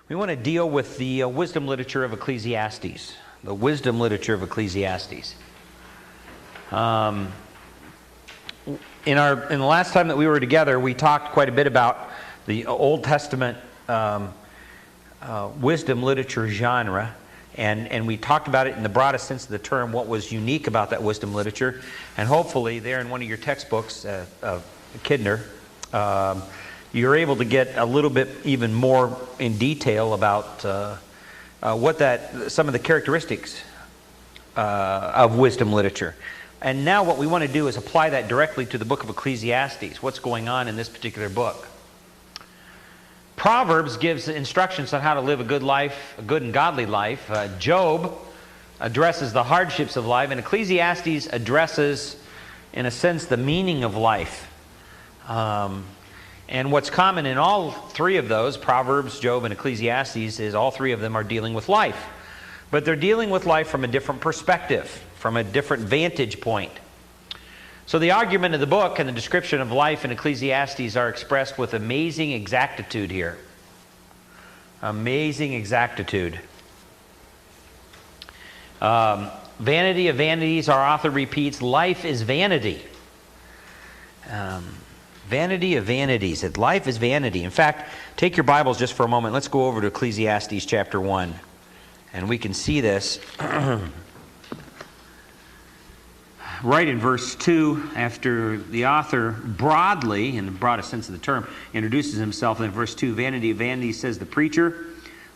We want to deal with the wisdom literature of Ecclesiastes. The wisdom literature of Ecclesiastes. In the last time that we were together, we talked quite a bit about the Old Testament wisdom literature genre, and we talked about it in the broadest sense of the term, what was unique about that wisdom literature. And hopefully there in one of your textbooks, Kidner, you're able to get a little bit even more in detail about some of the characteristics of wisdom literature. And now what we want to do is apply that directly to the book of Ecclesiastes, what's going on in this particular book. Proverbs gives instructions on how to live a good life, a good and godly life. Job addresses the hardships of life, and Ecclesiastes addresses, in a sense, the meaning of life. And what's common in all three of those, Proverbs, Job, and Ecclesiastes, is all three of them are dealing with life. But they're dealing with life from a different perspective, from a different vantage point. So the argument of the book and the description of life in Ecclesiastes are expressed with amazing exactitude here. Amazing exactitude. Vanity of vanities, our author repeats, life is vanity. Vanity of vanities. Life is vanity. In fact, take your Bibles just for a moment. Let's go over to Ecclesiastes chapter 1. And we can see this right in verse 2, after the author broadly, in the broadest sense of the term, introduces himself in verse 2. Vanity of vanities, says the preacher,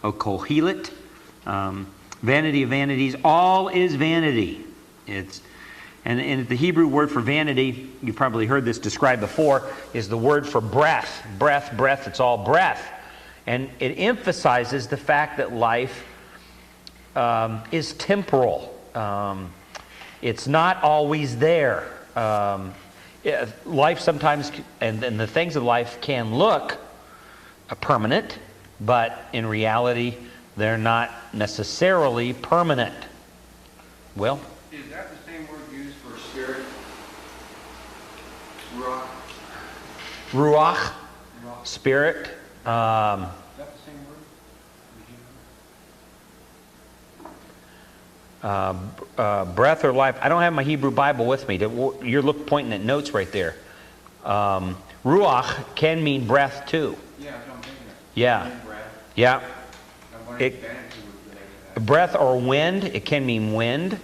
O Kohelet. Vanity of vanities, all is vanity. And the Hebrew word for vanity, you've probably heard this described before, is the word for breath. Breath, breath, it's all breath. And it emphasizes the fact that life is temporal. It's not always there. Life sometimes, and the things of life can look permanent, but in reality, they're not necessarily permanent. Will? Is that the same word used for spirit? Ruach? Ruach, spirit. Is that the same word? Breath or life. I don't have my Hebrew Bible with me. You're pointing at notes right there. Ruach can mean breath too. Yeah, that's what I'm thinking of. Yeah. Breath. Yeah. Vanity would Breath or wind. It can mean wind.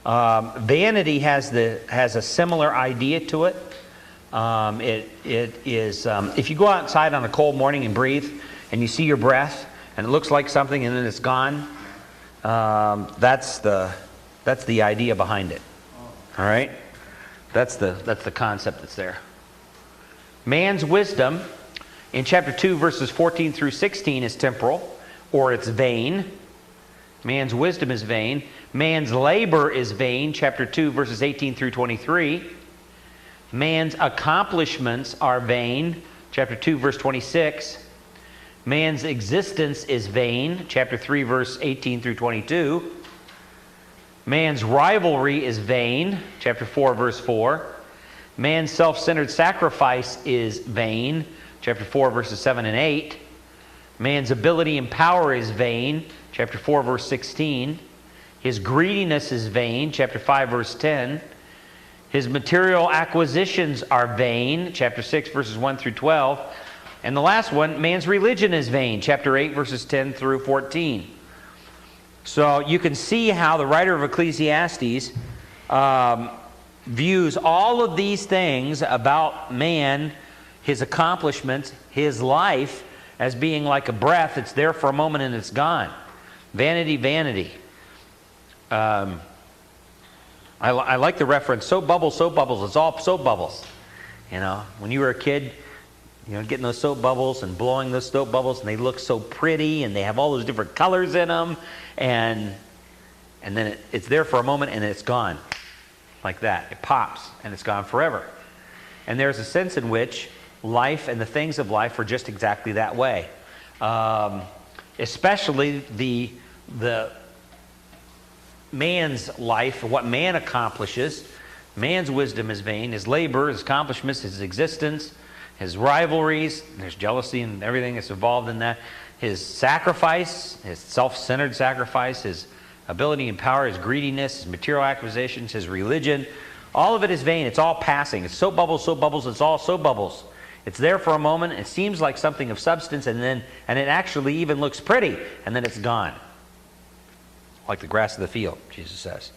Vanity has a similar idea to it. It is if you go outside on a cold morning and breathe, and you see your breath, and it looks like something, and then it's gone. That's the idea behind it. All right, that's the concept that's there. Man's wisdom in chapter 2, verses 14 through 16 is temporal, or it's vain. Man's wisdom is vain. Man's labor is vain, chapter 2, verses 18 through 23. Man's accomplishments are vain, chapter 2, verse 26. Man's existence is vain, chapter 3, verse 18 through 22. Man's rivalry is vain, chapter 4, verse 4. Man's self-centered sacrifice is vain, chapter 4, verses 7 and 8. Man's ability and power is vain, chapter 4, verse 16. His greediness is vain, chapter 5, verse 10. His material acquisitions are vain, chapter 6, verses 1 through 12. And the last one, man's religion is vain, chapter 8, verses 10 through 14. So you can see how the writer of Ecclesiastes views all of these things about man, his accomplishments, his life, as being like a breath. It's there for a moment and it's gone. Vanity, vanity. I like the reference, soap bubbles, it's all soap bubbles. You know, when you were a kid, you know, getting those soap bubbles and blowing those soap bubbles, and they look so pretty, and they have all those different colors in them, and then it's there for a moment, and it's gone. Like that. It pops, and it's gone forever. And there's a sense in which life and the things of life are just exactly that way. Especially the man's life, what man accomplishes. Man's wisdom is vain. His labor, his accomplishments, his existence, his rivalries. There's jealousy and everything that's involved in that. his sacrifice, his self-centered sacrifice, his ability and power, his greediness, his material acquisitions, his religion. All of it is vain. It's all passing. It's soap bubbles, it's all soap bubbles. It's there for a moment. It seems like something of substance, and it actually even looks pretty, and then it's gone. Like the grass of the field, Jesus says.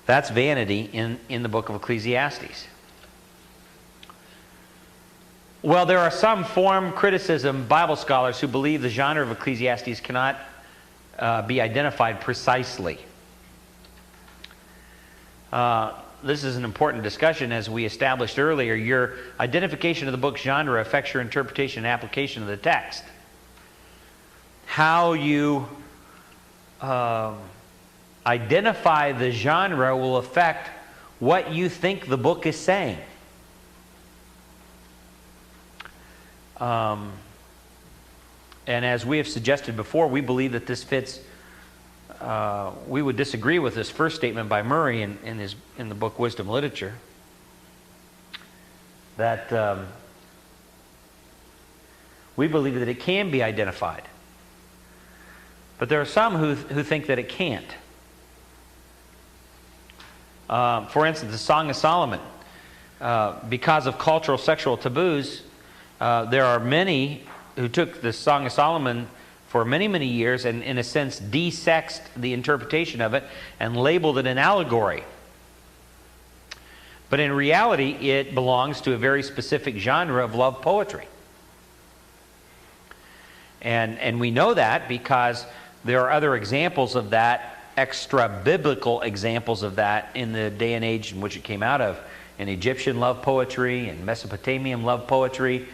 That's vanity in the book of Ecclesiastes. Well, there are some form criticism Bible scholars who believe the genre of Ecclesiastes cannot be identified precisely. This is an important discussion. As we established earlier, your identification of the book's genre affects your interpretation and application of the text. How you identify the genre will affect what you think the book is saying. And as we have suggested before, we believe that this fits. We would disagree with this first statement by Murray in the book Wisdom Literature, that we believe that it can be identified. But there are some who think that it can't. For instance, the Song of Solomon. Because of cultural sexual taboos, there are many who took the Song of Solomon for many, many years and, in a sense, de-sexed the interpretation of it and labeled it an allegory. But in reality, it belongs to a very specific genre of love poetry. And we know that because there are other examples of that, extra-biblical examples of that in the day and age in which it came out of. In Egyptian love poetry and Mesopotamian love poetry,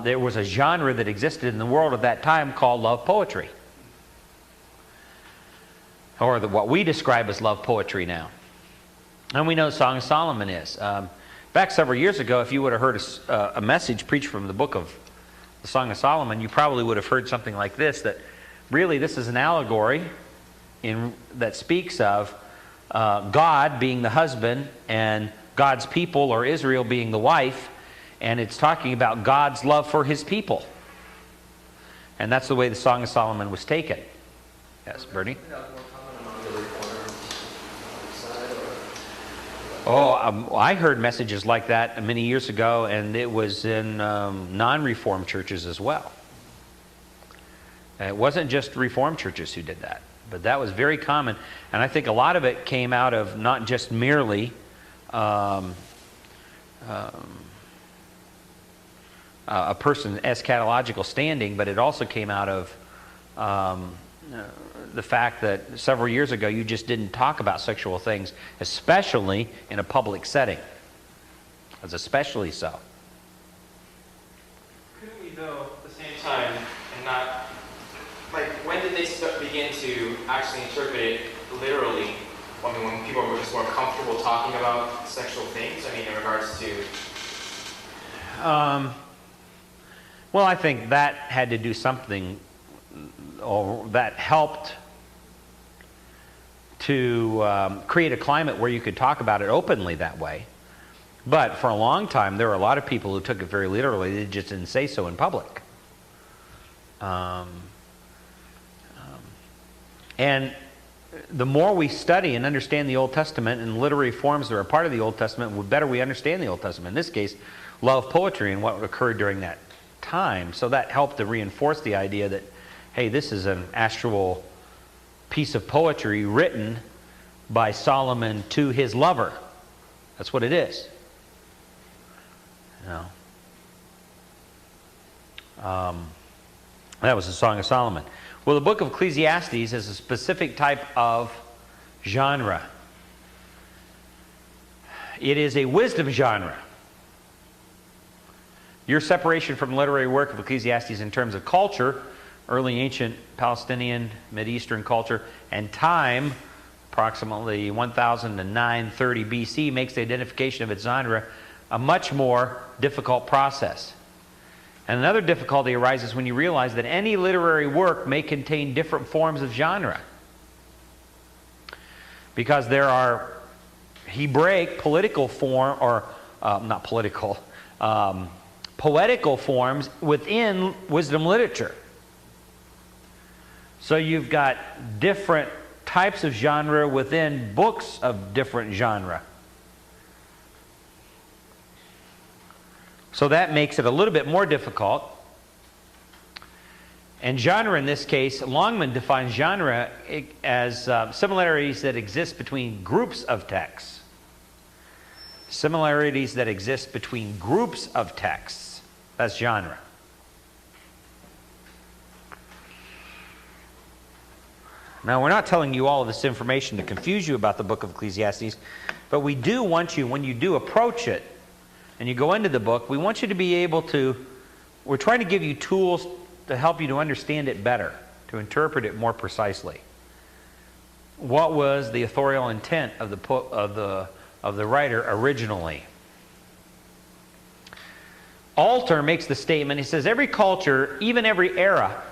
there was a genre that existed in the world at that time called love poetry. Or what we describe as love poetry now. And we know Song of Solomon is. Back several years ago, if you would have heard a message preached from the book of the Song of Solomon, you probably would have heard something like this, that really this is an allegory that speaks of God being the husband and God's people, or Israel, being the wife, and it's talking about God's love for his people. And that's the way the Song of Solomon was taken. Yes, Bernie? I heard messages like that many years ago, and it was in non-Reformed churches as well. It wasn't just Reformed churches who did that, but that was very common. And I think a lot of it came out of not just merely a person's eschatological standing, but it also came out of the fact that several years ago you just didn't talk about sexual things, especially in a public setting. It was especially so. Couldn't we, though, at the same time, and not, like, when did they begin to actually interpret it literally? I mean, when people were just more comfortable talking about sexual things, I mean, in regards to... Well, I think that had to do something, or that helped to create a climate where you could talk about it openly that way. But for a long time, there were a lot of people who took it very literally. They just didn't say so in public. And the more we study and understand the Old Testament and literary forms that are a part of the Old Testament, the better we understand the Old Testament. In this case, love poetry and what occurred during that time. So that helped to reinforce the idea that, hey, this is an actual piece of poetry written by Solomon to his lover. That's what it is. You know. That was the Song of Solomon. Well, the book of Ecclesiastes is a specific type of genre. It is a wisdom genre. Your separation from the literary work of Ecclesiastes in terms of culture, early ancient Palestinian, Mideastern culture, and time, approximately 1000 to 930 BC, makes the identification of its genre a much more difficult process. And another difficulty arises when you realize that any literary work may contain different forms of genre. Because there are Hebraic political form, or not political, poetical forms within wisdom literature. So you've got different types of genre within books of different genre. So that makes it a little bit more difficult. And genre in this case, Longman defines genre as similarities that exist between groups of texts. Similarities that exist between groups of texts. That's genre. Now, we're not telling you all of this information to confuse you about the book of Ecclesiastes, but we do want you, when you do approach it and you go into the book, we want you to be able to, we're trying to give you tools to help you to understand it better, to interpret it more precisely. What was the authorial intent of the writer originally? Alter makes the statement, he says, every culture, even every era,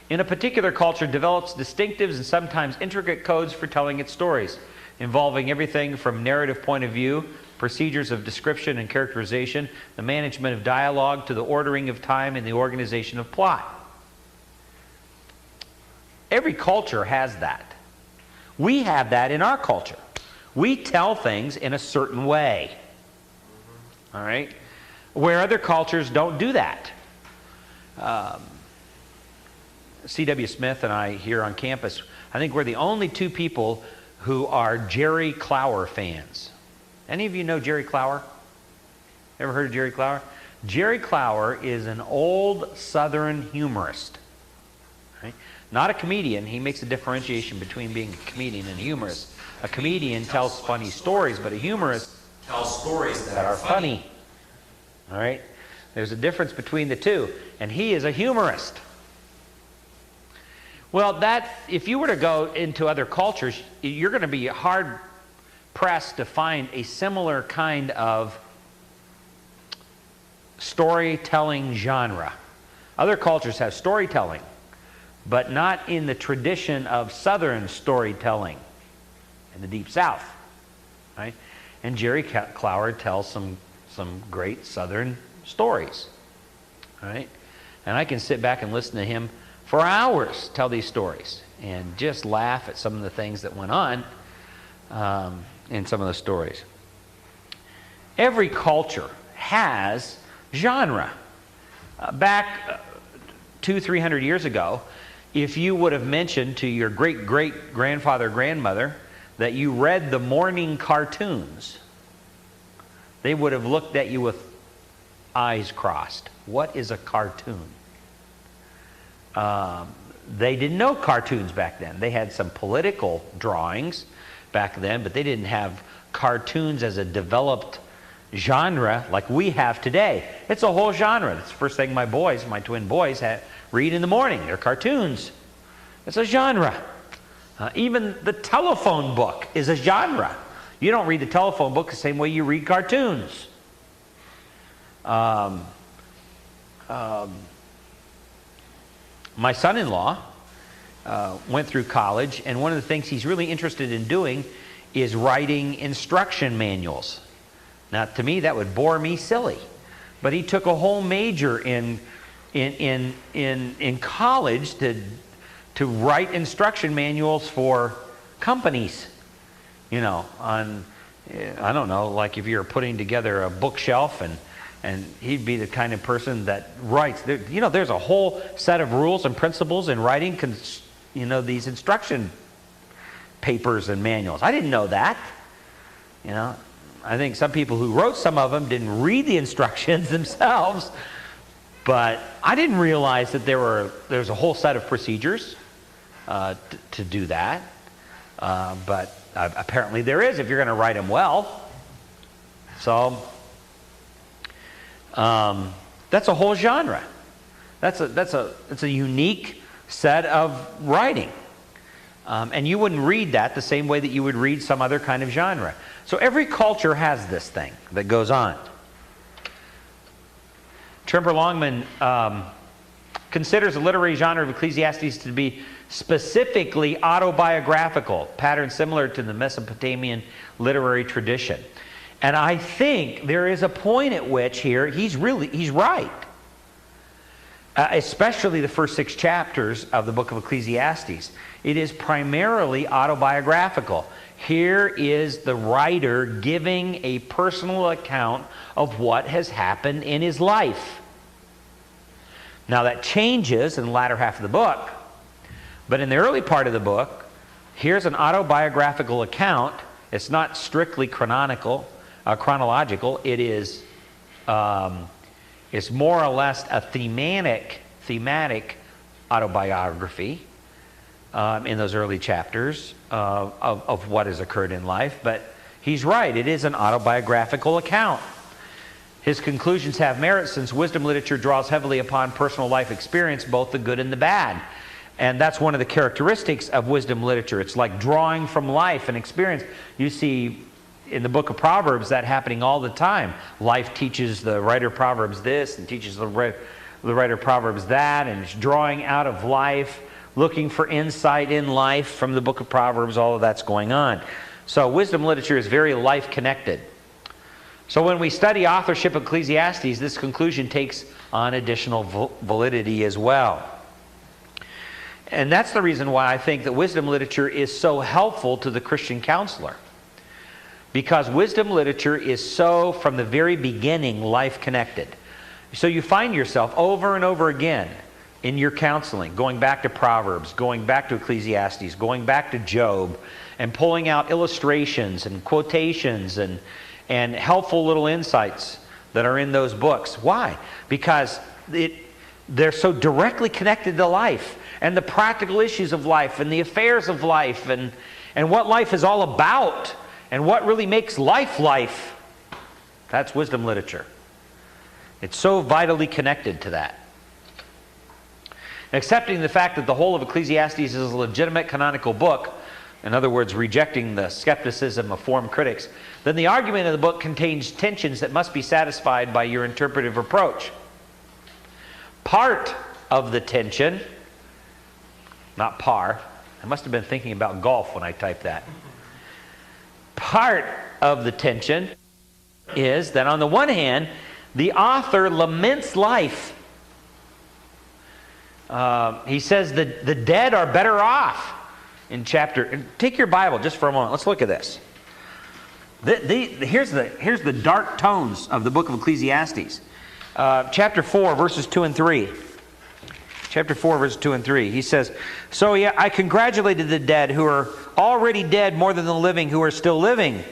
in a particular culture develops distinctives and sometimes intricate codes for telling its stories, involving everything from narrative point of view, procedures of description and characterization, the management of dialogue, to the ordering of time and the organization of plot. Every culture has that. We have that in our culture. We tell things in a certain way. All right? Where other cultures don't do that. C.W. Smith and I here on campus, I think we're the only two people who are Jerry Clower fans. Any of you know Jerry Clower? Ever heard of Jerry Clower? Jerry Clower is an old Southern humorist. Right? Not a comedian. He makes a differentiation between being a comedian and a humorist. A comedian tells funny stories, but a humorist tells stories that are funny. All right? There's a difference between the two. And he is a humorist. Well, if you were to go into other cultures, you're going to be hard-pressed to find a similar kind of storytelling genre. Other cultures have storytelling, but not in the tradition of Southern storytelling in the Deep South. Right? And Jerry Clower tells some great Southern stories. Right? And I can sit back and listen to him for hours tell these stories and just laugh at some of the things that went on in some of the stories. Every culture has genre. Back 200-300 years ago, if you would have mentioned to your great-great-grandfather, grandmother that you read the morning cartoons, they would have looked at you with eyes crossed. What is a cartoon? They didn't know cartoons back then. They had some political drawings back then, but they didn't have cartoons as a developed genre like we have today. It's a whole genre. That's the first thing my twin boys, read in the morning. They're cartoons. It's a genre. Even the telephone book is a genre. You don't read the telephone book the same way you read cartoons. My son-in-law went through college, and one of the things he's really interested in doing is writing instruction manuals. Now, to me, that would bore me silly. But he took a whole major in college to write instruction manuals for companies. You know, on, I don't know, like if you're putting together a bookshelf, and he'd be the kind of person that writes. There's a whole set of rules and principles in writing, these instruction papers and manuals. I didn't know that. I think some people who wrote some of them didn't read the instructions themselves. But I didn't realize that there's a whole set of procedures to do that. But apparently there is if you're going to write them well. So that's a whole genre. It's a unique set of writing. And you wouldn't read that the same way that you would read some other kind of genre. So every culture has this thing that goes on. Trimper Longman considers the literary genre of Ecclesiastes to be specifically autobiographical, pattern similar to the Mesopotamian literary tradition. And I think there is a point at which here he's right. especially the first 6 chapters of the book of Ecclesiastes. It is primarily autobiographical. Here is the writer giving a personal account of what has happened in his life. Now that changes in the latter half of the book, but in the early part of the book, here's an autobiographical account. It's not strictly chronological. It is it's more or less a thematic autobiography in those early chapters of what has occurred in life. But he's right, it is an autobiographical account. His conclusions have merit, since wisdom literature draws heavily upon personal life experience, both the good and the bad. And that's one of the characteristics of wisdom literature. It's like drawing from life and experience. You see in the book of Proverbs that happening all the time. Life teaches the writer of Proverbs this and teaches the writer of Proverbs that, and it's drawing out of life, looking for insight in life from the book of Proverbs. All of that's going on. So wisdom literature is very life connected. So when we study authorship of Ecclesiastes, this conclusion takes on additional validity as well. And that's the reason why I think that wisdom literature is so helpful to the Christian counselor. Because wisdom literature is so, from the very beginning, life-connected. So you find yourself over and over again in your counseling, going back to Proverbs, going back to Ecclesiastes, going back to Job, and pulling out illustrations and quotations and helpful little insights that are in those books. Why? Because they're so directly connected to life and the practical issues of life and the affairs of life and what life is all about and what really makes life life. That's wisdom literature. It's so vitally connected to that. Accepting the fact that the whole of Ecclesiastes is a legitimate canonical book, in other words, rejecting the skepticism of form critics, then the argument of the book contains tensions that must be satisfied by your interpretive approach. Part of the tension, not par, I must have been thinking about golf when I typed that. Part of the tension is that on the one hand, the author laments life. He says that the dead are better off in chapter. Take your Bible just for a moment. Let's look at this. Here's the dark tones of the book of Ecclesiastes. Chapter 4, verses 2 and 3. Chapter 4, verses 2 and 3. He says, "So yeah, I congratulated the dead who are already dead more than the living who are still living.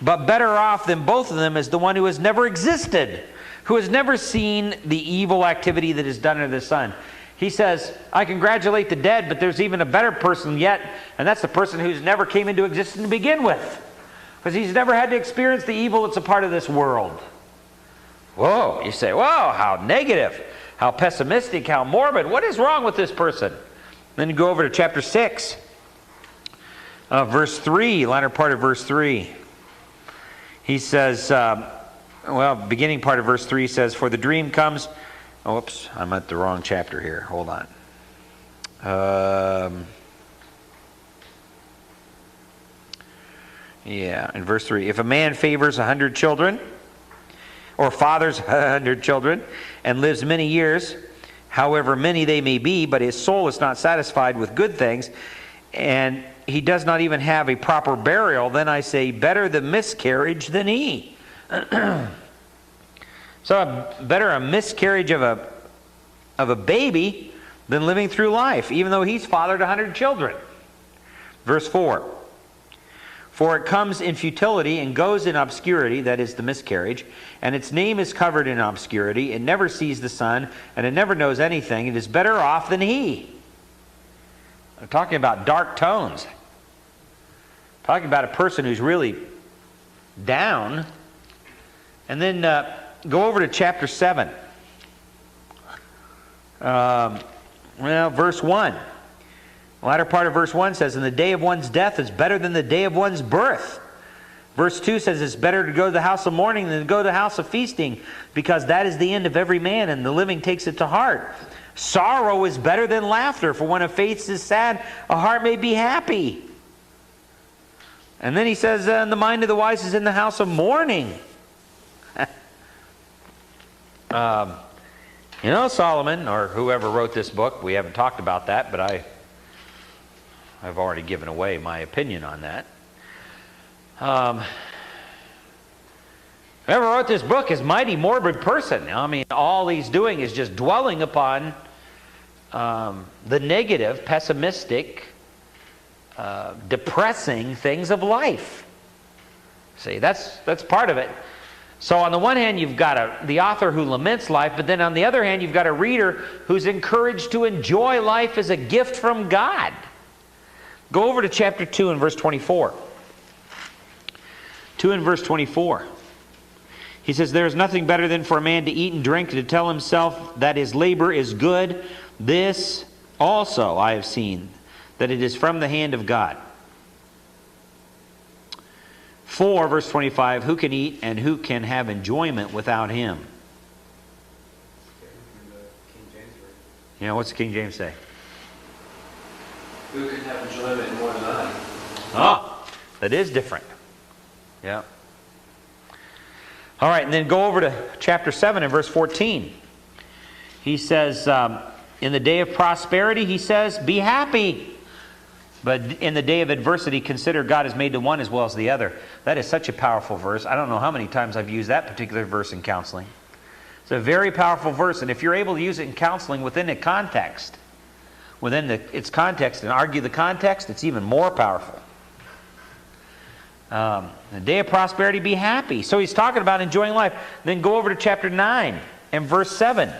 But better off than both of them is the one who has never existed, who has never seen the evil activity that is done under the sun." He says, I congratulate the dead, but there's even a better person yet, and that's the person who's never came into existence to begin with. Because he's never had to experience the evil that's a part of this world. Whoa, you say, whoa, how negative, how pessimistic, how morbid. What is wrong with this person? Then you go over to chapter 6, verse 3, latter part of verse 3. He says, beginning part of verse 3 says, "For the dream comes..." Oh, oops, I'm at the wrong chapter here. Hold on. In verse 3. "If a man favors 100 children, or fathers 100 children, and lives many years, however many they may be, but his soul is not satisfied with good things, and he does not even have a proper burial, then I say, better the miscarriage than he." So better a miscarriage of a baby than living through life, even though he's fathered 100 children. Verse 4. "For it comes in futility and goes in obscurity," that is the miscarriage, "and its name is covered in obscurity. It never sees the sun, and it never knows anything. It is better off than he." I'm talking about dark tones. I'm talking about a person who's really down. And then go over to chapter 7. Verse 1. The latter part of verse 1 says, "And the day of one's death is better than the day of one's birth." Verse 2 says, "It's better to go to the house of mourning than to go to the house of feasting, because that is the end of every man, and the living takes it to heart. Sorrow is better than laughter, for when a face is sad, a heart may be happy." And then he says, "And the mind of the wise is in the house of mourning." You know, Solomon, or whoever wrote this book, we haven't talked about that, but I've already given away my opinion on that. Whoever wrote this book is a mighty morbid person. I mean, all he's doing is just dwelling upon the negative, pessimistic, depressing things of life. See, that's part of it. So on the one hand, you've got the author who laments life, but then on the other hand, you've got a reader who's encouraged to enjoy life as a gift from God. Go over to chapter 2 and verse 24. 2 and verse 24. He says, "There is nothing better than for a man to eat and drink, and to tell himself that his labor is good. This also I have seen, that it is from the hand of God." 4, verse 25, "Who can eat and who can have enjoyment without him?" You know, what's the King James say? Who can have enjoyment more than I? Oh, that is different. Yeah. All right, and then go over to chapter 7 and verse 14. He says, in the day of prosperity, he says, "Be happy. But in the day of adversity, consider God has made the one as well as the other." That is such a powerful verse. I don't know how many times I've used that particular verse in counseling. It's a very powerful verse, and if you're able to use it in counseling within its context, and argue the context, it's even more powerful. The day of prosperity, be happy. So he's talking about enjoying life. Then go over to chapter 9 and verse 7.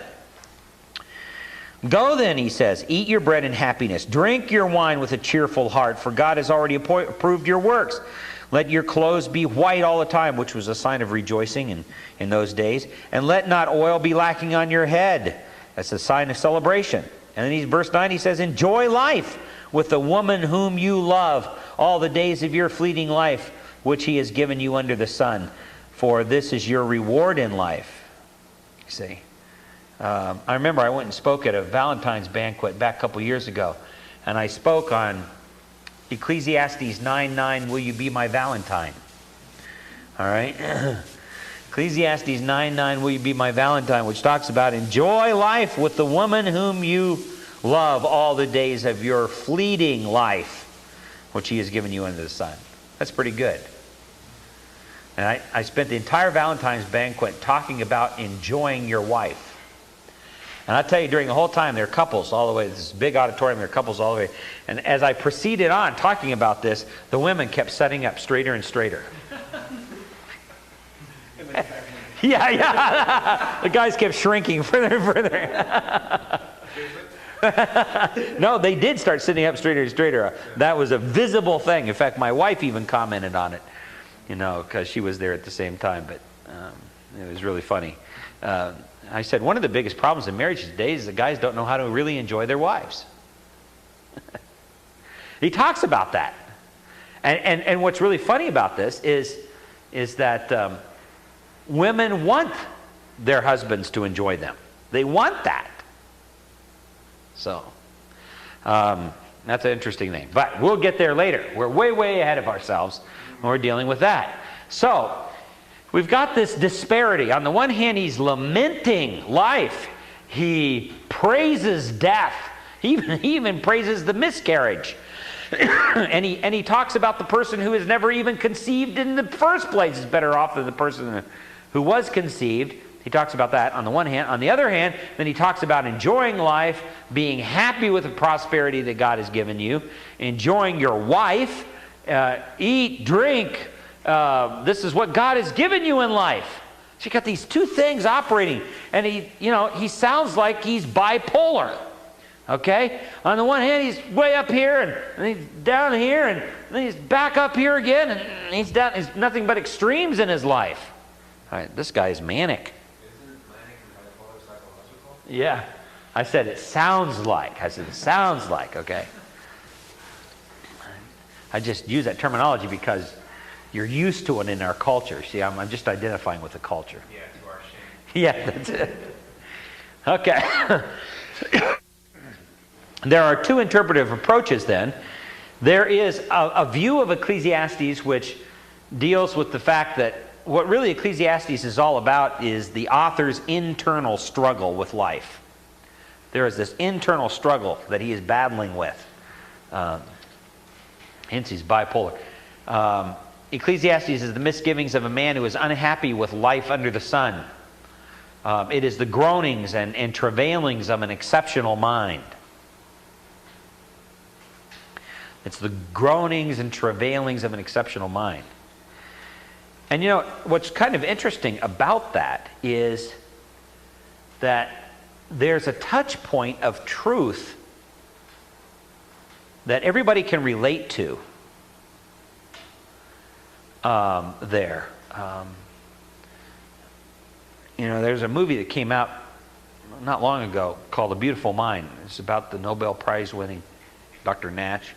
"Go then," he says, "eat your bread in happiness. Drink your wine with a cheerful heart, for God has already approved your works. Let your clothes be white all the time," which was a sign of rejoicing in those days. "And let not oil be lacking on your head." That's a sign of celebration. And then verse 9, he says, "Enjoy life with the woman whom you love all the days of your fleeting life, which he has given you under the sun. For this is your reward in life." You see. I remember I went and spoke at a Valentine's banquet back a couple years ago. And I spoke on Ecclesiastes 9:9, "Will you be my Valentine?" All right. Ecclesiastes 9:9, "Will you be my Valentine?" which talks about enjoy life with the woman whom you love all the days of your fleeting life, which he has given you under the sun. That's pretty good. And I spent the entire Valentine's banquet talking about enjoying your wife. And I'll tell you, during the whole time, there are couples all the way. This big auditorium, there are couples all the way. And as I proceeded on talking about this, the women kept setting up straighter and straighter. Yeah. The guys kept shrinking further and further. No, they did start sitting up straighter and straighter. That was a visible thing. In fact, my wife even commented on it, because she was there at the same time. But it was really funny. I said, one of the biggest problems in marriage today is the guys don't know how to really enjoy their wives. He talks about that. And what's really funny about this is that women want their husbands to enjoy them. They want that. So, that's an interesting thing. But we'll get there later. We're way, way ahead of ourselves when we're dealing with that. So, we've got this disparity. On the one hand, he's lamenting life. He praises death. He even praises the miscarriage. and he talks about the person who is never even conceived in the first place is better off than the person who was conceived. He talks about that on the one hand. On the other hand, then he talks about enjoying life, being happy with the prosperity that God has given you, enjoying your wife, eat, drink. This is what God has given you in life. So you got these two things operating, and he sounds like he's bipolar. Okay? On the one hand, he's way up here, and he's down here, and then he's back up here again, and he's down. He's nothing but extremes in his life. All right, this guy is manic. Isn't manic and bipolar psychological? Yeah. I said it sounds like. I said it sounds like, okay? I just use that terminology because you're used to it in our culture. See, I'm just identifying with the culture. Yeah, to our shame. Yeah, that's it. Okay. There are two interpretive approaches then. There is a view of Ecclesiastes which deals with the fact that what really Ecclesiastes is all about is the author's internal struggle with life. There is this internal struggle that he is battling with. Hence he's bipolar. Ecclesiastes is the misgivings of a man who is unhappy with life under the sun. It is the groanings and travailings of an exceptional mind. It's the groanings and travailings of an exceptional mind. And you know, what's kind of interesting about that is that there's a touch point of truth that everybody can relate to there. You know, there's a movie that came out not long ago called A Beautiful Mind. It's about the Nobel Prize winning Dr. Natch.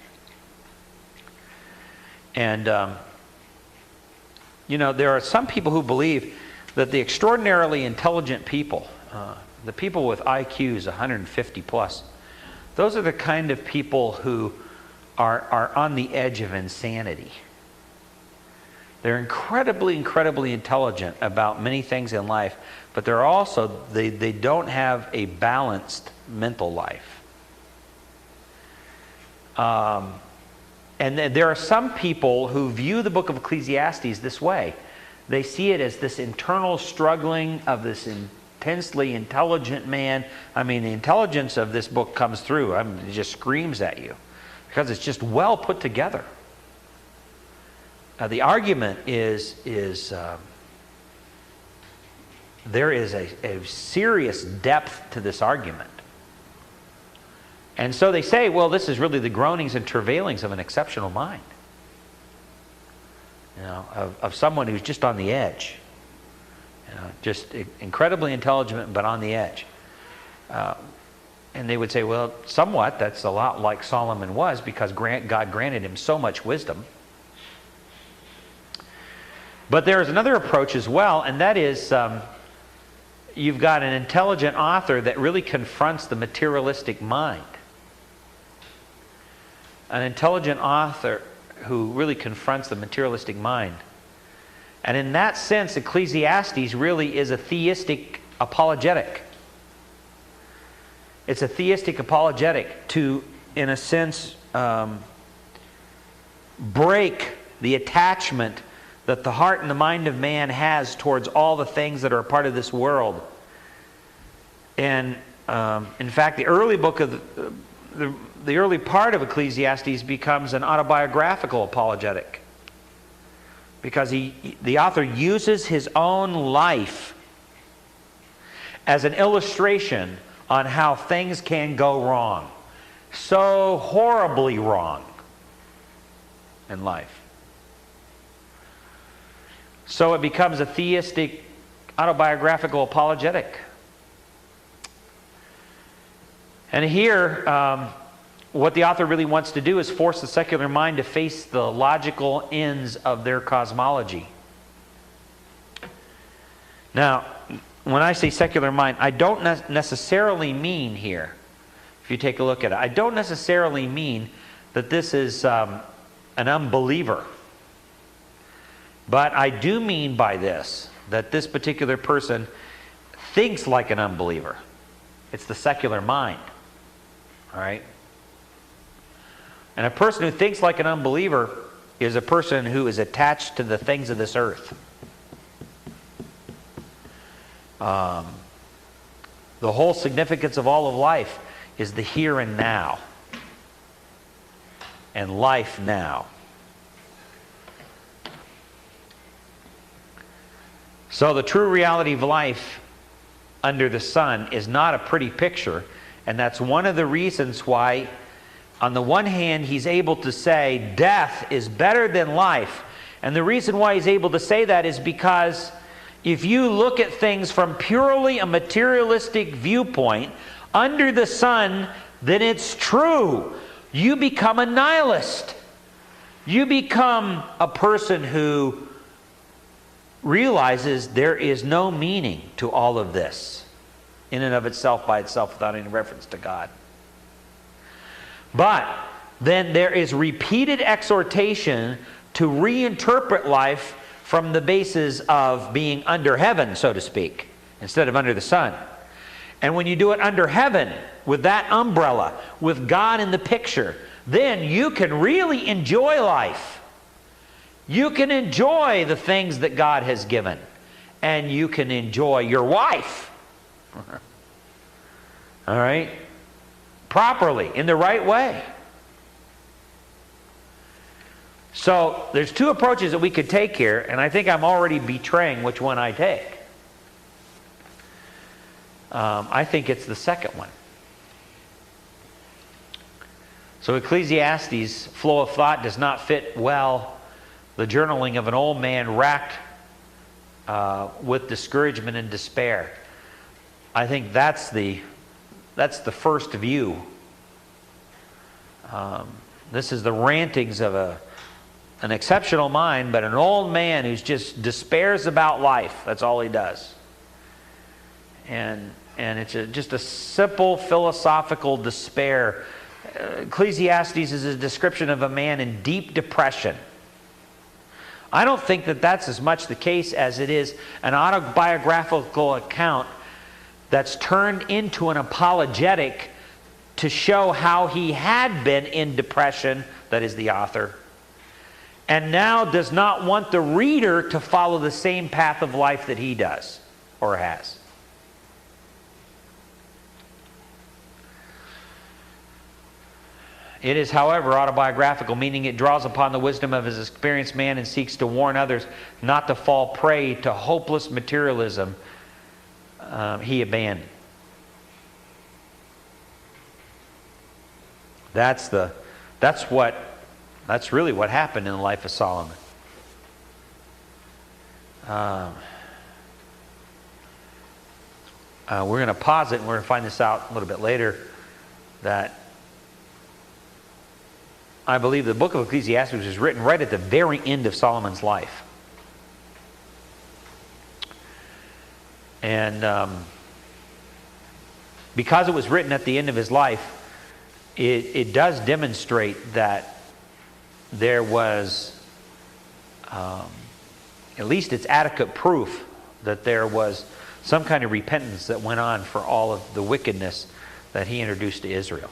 And, you know, there are some people who believe that the extraordinarily intelligent people, the people with IQs 150 plus, those are the kind of people who are on the edge of insanity. They're incredibly, incredibly intelligent about many things in life, but they're also, they don't have a balanced mental life. And there are some people who view the book of Ecclesiastes this way. They see it as this internal struggling of this intensely intelligent man. I mean, the intelligence of this book comes through. I mean, it just screams at you because it's just well put together. The argument is there is a serious depth to this argument. And so they say, well, this is really the groanings and travailings of an exceptional mind. You know, of someone who's just on the edge. You know, just incredibly intelligent, but on the edge. And they would say, well, somewhat, that's a lot like Solomon was, because God granted him so much wisdom. But there is another approach as well, and that is you've got an intelligent author that really confronts the materialistic mind. An intelligent author who really confronts the materialistic mind. And in that sense, Ecclesiastes really is a theistic apologetic. It's a theistic apologetic to, in a sense, break the attachment that the heart and the mind of man has towards all the things that are a part of this world. And in fact, the early book of the early part of Ecclesiastes becomes an autobiographical apologetic, because the author uses his own life as an illustration on how things can go wrong, so horribly wrong in life. So it becomes a theistic autobiographical apologetic. And here, what the author really wants to do is force the secular mind to face the logical ends of their cosmology. Now, when I say secular mind, I don't necessarily mean here, if you take a look at it, I don't necessarily mean that this is an unbeliever. But I do mean by this that this particular person thinks like an unbeliever. It's the secular mind. All right? And a person who thinks like an unbeliever is a person who is attached to the things of this earth. The whole significance of all of life is the here and now. And life now. So the true reality of life under the sun is not a pretty picture, and that's one of the reasons why, on the one hand, he's able to say death is better than life. And the reason why he's able to say that is because if you look at things from purely a materialistic viewpoint, under the sun, then it's true. You become a nihilist. You become a person who realizes there is no meaning to all of this in and of itself, by itself, without any reference to God. But then there is repeated exhortation to reinterpret life from the basis of being under heaven, so to speak, instead of under the sun. And when you do it under heaven, with that umbrella, with God in the picture, then you can really enjoy life. You can enjoy the things that God has given. And you can enjoy your wife. All right? Properly, in the right way. So, there's two approaches that we could take here, and I think I'm already betraying which one I take. I think it's the second one. So Ecclesiastes' flow of thought does not fit well the journaling of an old man racked with discouragement and despair. I think that's the first view. This is the rantings of an exceptional mind, but an old man who's just despairs about life. That's all he does. And it's just a simple philosophical despair. Ecclesiastes is a description of a man in deep depression. I don't think that that's as much the case as it is an autobiographical account that's turned into an apologetic to show how he had been in depression, that is the author, and now does not want the reader to follow the same path of life that he does or has. It is, however, autobiographical, meaning it draws upon the wisdom of his experienced man and seeks to warn others not to fall prey to hopeless materialism he abandoned. That's really what happened in the life of Solomon. We're going to pause it and we're going to find this out a little bit later, that I believe the book of Ecclesiastes was written right at the very end of Solomon's life. And because it was written at the end of his life, it does demonstrate that there was, at least it's adequate proof that there was some kind of repentance that went on for all of the wickedness that he introduced to Israel.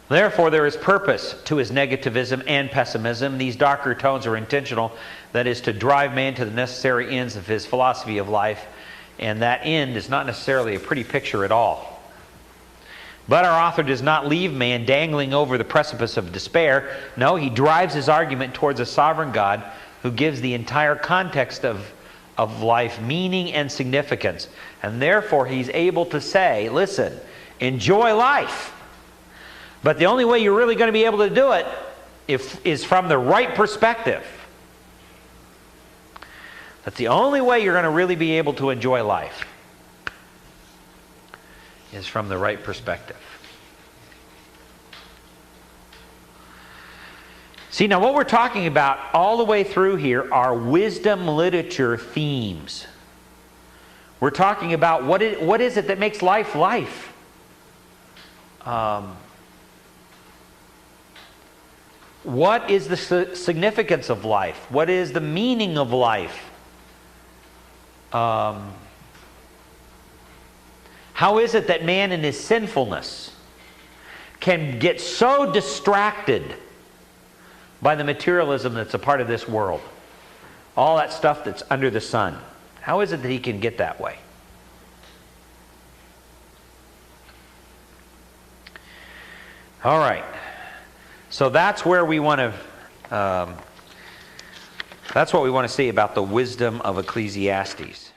Therefore, there is purpose to his negativism and pessimism. These darker tones are intentional, that is, to drive man to the necessary ends of his philosophy of life, and that end is not necessarily a pretty picture at all. But our author does not leave man dangling over the precipice of despair. No, he drives his argument towards a sovereign God who gives the entire context of life meaning and significance. And therefore, he's able to say, listen, enjoy life. But the only way you're really going to be able to do it is from the right perspective. That's the only way you're going to really be able to enjoy life, is from the right perspective. See, now what we're talking about all the way through here are wisdom literature themes. We're talking about what is it that makes life life? What is the significance of life? What is the meaning of life? How is it that man in his sinfulness can get so distracted by the materialism that's a part of this world? All that stuff that's under the sun. How is it that he can get that way? All right. So that's where we want to, that's what we want to see about the wisdom of Ecclesiastes.